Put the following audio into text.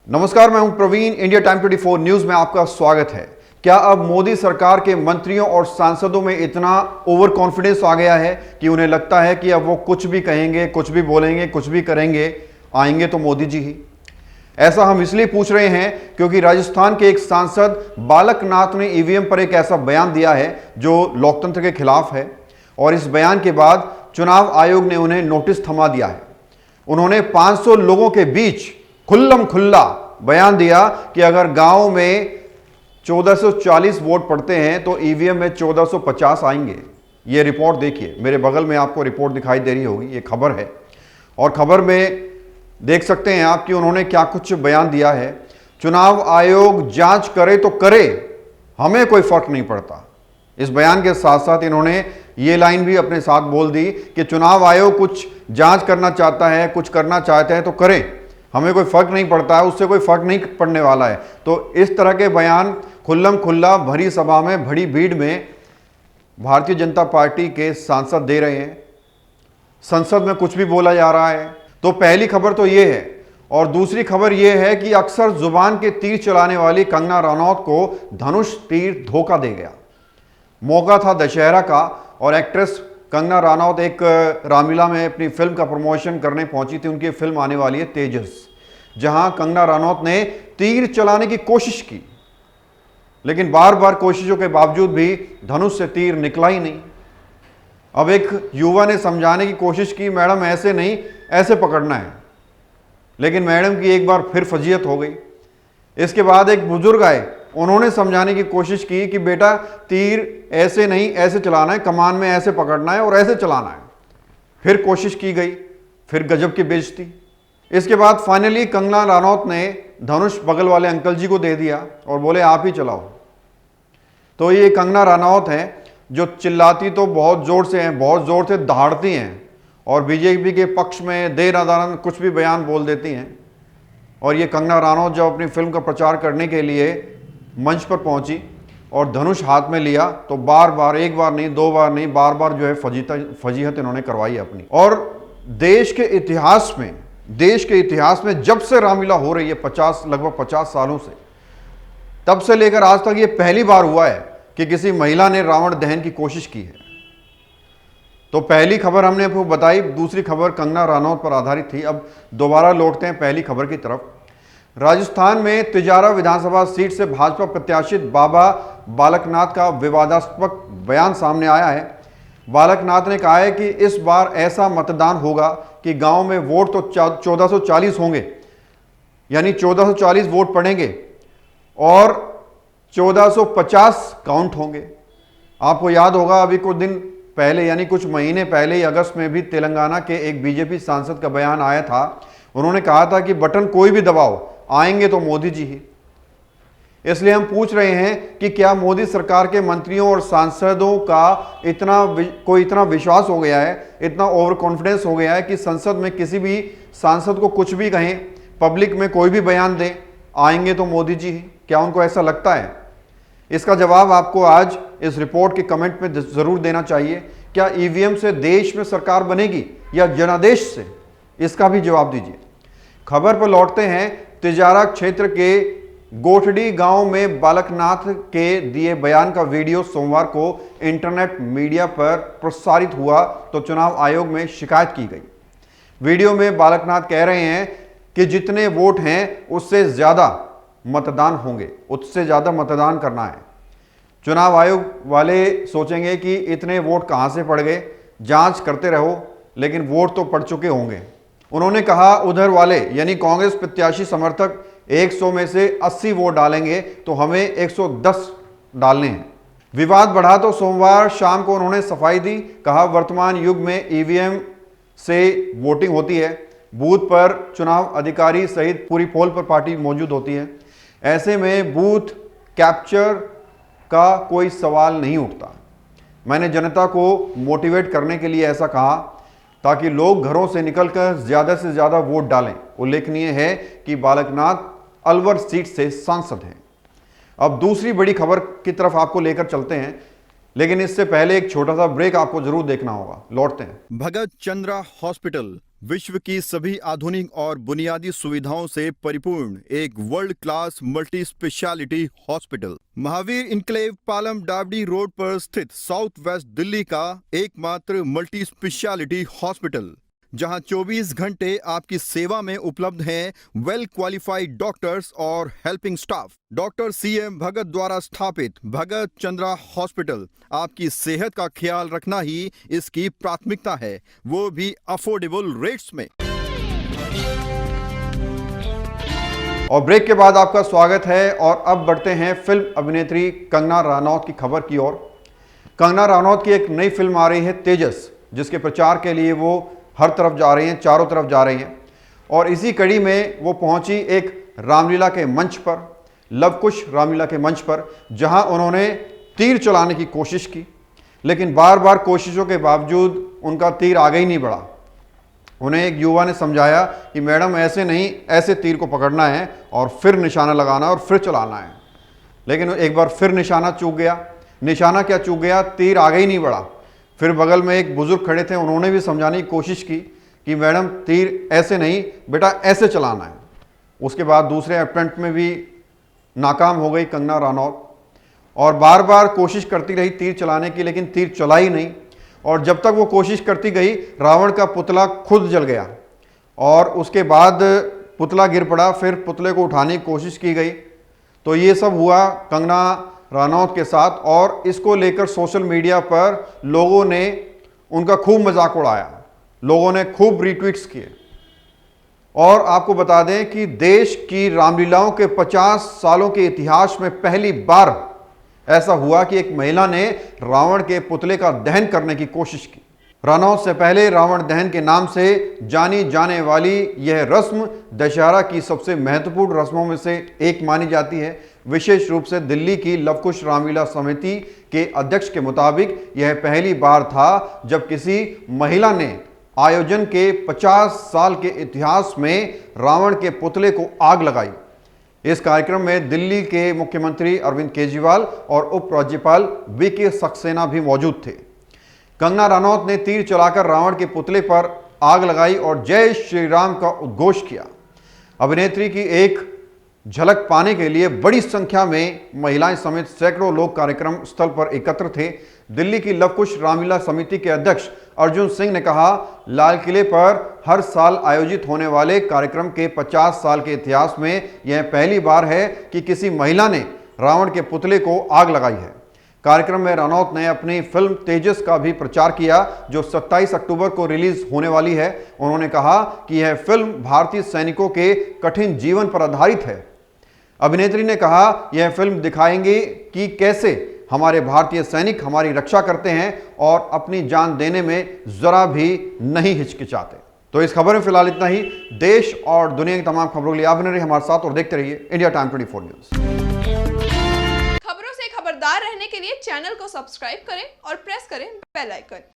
नमस्कार, मैं हूं प्रवीण। इंडिया टाइम 24 न्यूज में आपका स्वागत है। क्या अब मोदी सरकार के मंत्रियों और सांसदों में इतना ओवर कॉन्फिडेंस आ गया है कि उन्हें लगता है कि अब वो कुछ भी कहेंगे, कुछ भी बोलेंगे, कुछ भी करेंगे, आएंगे तो मोदी जी ही? ऐसा हम इसलिए पूछ रहे हैं क्योंकि राजस्थान के एक सांसद बालक नाथ ने ईवीएम पर एक ऐसा बयान दिया है जो लोकतंत्र के खिलाफ है, और इस बयान के बाद चुनाव आयोग ने उन्हें नोटिस थमा दिया है। उन्होंने 500 लोगों के बीच खुल्लम खुल्ला बयान दिया कि अगर गांव में 1440 वोट पड़ते हैं तो ईवीएम में 1450 आएंगे। ये रिपोर्ट देखिए, मेरे बगल में आपको रिपोर्ट दिखाई दे रही होगी, ये खबर है, और खबर में देख सकते हैं आप कि उन्होंने क्या कुछ बयान दिया है। चुनाव आयोग जांच करे तो करे, हमें कोई फर्क नहीं पड़ता। इस बयान के साथ साथ इन्होंने ये लाइन भी अपने साथ बोल दी कि चुनाव आयोग कुछ जांच करना चाहता है, कुछ करना चाहते हैं तो करें, हमें कोई फर्क नहीं पड़ता है, उससे कोई फर्क नहीं पड़ने वाला है। तो इस तरह के बयान खुल्लम खुल्ला भरी सभा में, बड़ी भीड़ में भारतीय जनता पार्टी के सांसद दे रहे हैं। संसद में कुछ भी बोला जा रहा है। तो पहली खबर तो ये है, और दूसरी खबर ये है कि अक्सर जुबान के तीर चलाने वाली कंगना रनौत को धनुष तीर धोखा दे गया। मौका था दशहरा का, और एक्ट्रेस कंगना रनौत एक रामलीला में अपनी फिल्म का प्रमोशन करने पहुंची थी। उनकी फिल्म आने वाली है तेजस, जहां कंगना रनौत ने तीर चलाने की कोशिश की, लेकिन बार बार कोशिशों के बावजूद भी धनुष से तीर निकला ही नहीं। अब एक युवा ने समझाने की कोशिश की, मैडम ऐसे नहीं, ऐसे पकड़ना है, लेकिन मैडम की एक बार फिर फजीहत हो गई। इसके बाद एक बुजुर्ग आए, उन्होंने समझाने की कोशिश की कि बेटा तीर ऐसे नहीं, ऐसे चलाना है, कमान में ऐसे पकड़ना है और ऐसे चलाना है। फिर कोशिश की गई, फिर गजब की बेइज्जती। इसके बाद फाइनली कंगना रनौत ने धनुष बगल वाले अंकल जी को दे दिया और बोले आप ही चलाओ। तो ये कंगना रनौत है जो चिल्लाती तो बहुत जोर से हैं, बहुत जोर से दहाड़ती हैं, और बीजेपी के पक्ष में देर अदारन कुछ भी बयान बोल देती हैं। और ये कंगना रनौत जब अपनी फिल्म का प्रचार करने के लिए मंच पर पहुंची और धनुष हाथ में लिया तो बार बार, एक बार नहीं, दो बार नहीं, बार बार जो है फजीहत इन्होंने करवाई अपनी। और देश के इतिहास में जब से रामलीला हो रही है, लगभग 50 सालों से, तब से लेकर आज तक ये पहली बार हुआ है कि किसी महिला ने रावण दहन की कोशिश की है। तो पहली खबर हमने आपको बताई, दूसरी खबर कंगना रनौत पर आधारित थी। अब दोबारा लौटते हैं पहली खबर की तरफ। राजस्थान में तिजारा विधानसभा सीट से भाजपा प्रत्याशी बाबा बालकनाथ का विवादास्पद बयान सामने आया है। बालकनाथ ने कहा है कि इस बार ऐसा मतदान होगा कि गांव में वोट तो 1440 होंगे, यानी 1440 वोट पड़ेंगे और 1450 काउंट होंगे। आपको याद होगा अभी कुछ दिन पहले, यानी कुछ महीने पहले ही, अगस्त में भी तेलंगाना के एक बीजेपी सांसद का बयान आया था। उन्होंने कहा था कि बटन कोई भी दबाओ, आएंगे तो मोदी जी ही। इसलिए हम पूछ रहे हैं कि क्या मोदी सरकार के मंत्रियों और सांसदों का इतना विश्वास हो गया है, इतना ओवर कॉन्फिडेंस हो गया है कि संसद में किसी भी सांसद को कुछ भी कहें, पब्लिक में कोई भी बयान दें, आएंगे तो मोदी जी ही? क्या उनको ऐसा लगता है? इसका जवाब आपको आज इस रिपोर्ट के कमेंट में जरूर देना चाहिए। क्या ईवीएम से देश में सरकार बनेगी या जनादेश से? इसका भी जवाब दीजिए। खबर पर लौटते हैं। तिजारा क्षेत्र के गोठड़ी गांव में बालकनाथ के दिए बयान का वीडियो सोमवार को इंटरनेट मीडिया पर प्रसारित हुआ तो चुनाव आयोग में शिकायत की गई। वीडियो में बालकनाथ कह रहे हैं कि जितने वोट हैं उससे ज्यादा मतदान होंगे, उससे ज्यादा मतदान करना है। चुनाव आयोग वाले सोचेंगे कि इतने वोट कहां से पड़ गए, जांच करते रहो, लेकिन वोट तो पड़ चुके होंगे। उन्होंने कहा उधर वाले यानी कांग्रेस प्रत्याशी समर्थक 100 में से 80 वोट डालेंगे तो हमें 110 डालने हैं। विवाद बढ़ा तो सोमवार शाम को उन्होंने सफाई दी। कहा वर्तमान युग में ईवीएम से वोटिंग होती है, बूथ पर चुनाव अधिकारी सहित पूरी पोल पर पार्टी मौजूद होती है। ऐसे में बूथ कैप्चर का कोई सवाल नहीं उठता। मैंने जनता को मोटिवेट करने के लिए ऐसा कहा ताकि लोग घरों से निकलकर ज्यादा से ज्यादा वोट डालें। उल्लेखनीय है कि बालकनाथ अलवर सीट से सांसद हैं। अब दूसरी बड़ी खबर की तरफ आपको लेकर चलते हैं, लेकिन इससे पहले एक छोटा सा ब्रेक आपको जरूर देखना होगा। लौटते हैं। भगत चंद्रा हॉस्पिटल विश्व की सभी आधुनिक और बुनियादी सुविधाओं से परिपूर्ण एक world class multi speciality hospital. Mahavir enclave Palam डावडी रोड पर स्थित साउथ वेस्ट दिल्ली का एकमात्र मल्टी स्पेशलिटी हॉस्पिटल, जहां 24 घंटे आपकी सेवा में उपलब्ध हैं वेल क्वालिफाइड डॉक्टर्स और हेल्पिंग स्टाफ। डॉक्टर CM भगत द्वारा स्थापित भगत चंद्रा हॉस्पिटल आपकी सेहत का ख्याल रखना ही इसकी प्राथमिकता है, वो भी अफोर्डेबल रेट्स में। और ब्रेक के बाद आपका स्वागत है और अब बढ़ते हैं फिल्म अभिनेत्री कंगना रनौत की खबर की ओर। कंगना रनौत की एक नई फिल्म आ रही है तेजस, जिसके प्रचार के लिए वो हर तरफ जा रही हैं, चारों तरफ जा रही हैं। और इसी कड़ी में वो पहुंची एक रामलीला के मंच पर, लवकुश रामलीला के मंच पर, जहां उन्होंने तीर चलाने की कोशिश की, लेकिन बार बार कोशिशों के बावजूद उनका तीर आगे ही नहीं बढ़ा। उन्हें एक युवा ने समझाया कि मैडम ऐसे नहीं, ऐसे तीर को पकड़ना है और फिर निशाना लगाना और फिर चलाना है। लेकिन एक बार फिर निशाना चूक गया। निशाना क्या चूक गया, तीर आगे ही नहीं बढ़ा। फिर बगल में एक बुजुर्ग खड़े थे, उन्होंने भी समझाने की कोशिश की कि मैडम तीर ऐसे नहीं, बेटा ऐसे चलाना है। उसके बाद दूसरे अटेम्प्ट में भी नाकाम हो गई कंगना रनौत और बार बार कोशिश करती रही तीर चलाने की, लेकिन तीर चला ही नहीं। और जब तक वो कोशिश करती गई, रावण का पुतला खुद जल गया और उसके बाद पुतला गिर पड़ा। फिर पुतले को उठाने की कोशिश की गई। तो ये सब हुआ कंगना रनौत के साथ और इसको लेकर सोशल मीडिया पर लोगों ने उनका खूब मजाक उड़ाया, लोगों ने खूब रीट्वीट्स किए। और आपको बता दें कि देश की रामलीलाओं के 50 सालों के इतिहास में पहली बार ऐसा हुआ कि एक महिला ने रावण के पुतले का दहन करने की कोशिश की। रनौत से पहले रावण दहन के नाम से जानी जाने वाली यह रस्म दशहरा की सबसे महत्वपूर्ण रस्मों में से एक मानी जाती है। विशेष रूप से दिल्ली की लवकुश रामलीला समिति के अध्यक्ष के मुताबिक यह पहली बार था जब किसी महिला ने आयोजन के 50 साल के इतिहास में रावण के पुतले को आग लगाई। इस कार्यक्रम में दिल्ली के मुख्यमंत्री अरविंद केजरीवाल और उप राज्यपाल VK सक्सेना भी मौजूद थे। कंगना रनौत ने तीर चलाकर रावण के पुतले पर आग लगाई और जय श्री राम का उद्घोष किया। अभिनेत्री की एक झलक पाने के लिए बड़ी संख्या में महिलाएं समेत सैकड़ों लोग कार्यक्रम स्थल पर एकत्र थे। दिल्ली की लवकुश रामलीला समिति के अध्यक्ष अर्जुन सिंह ने कहा, लाल किले पर हर साल आयोजित होने वाले कार्यक्रम के 50 साल के इतिहास में यह पहली बार है कि किसी महिला ने रावण के पुतले को आग लगाई है। कार्यक्रम में रनौत ने अपनी फिल्म तेजस का भी प्रचार किया, जो 27 अक्टूबर को रिलीज होने वाली है। उन्होंने कहा कि यह फिल्म भारतीय सैनिकों के कठिन जीवन पर आधारित है। अभिनेत्री ने कहा, यह फिल्म दिखाएंगे कि कैसे हमारे भारतीय सैनिक हमारी रक्षा करते हैं और अपनी जान देने में जरा भी नहीं हिचकिचाते। तो इस खबर में फिलहाल इतना ही। देश और दुनिया की तमाम खबरों के लिए आप बने रहिए हमारे साथ और देखते रहिए इंडिया टाइम 24 न्यूज। खबरों से खबरदार रहने के लिए चैनल को सब्सक्राइब करें और प्रेस करें बेल आइकन।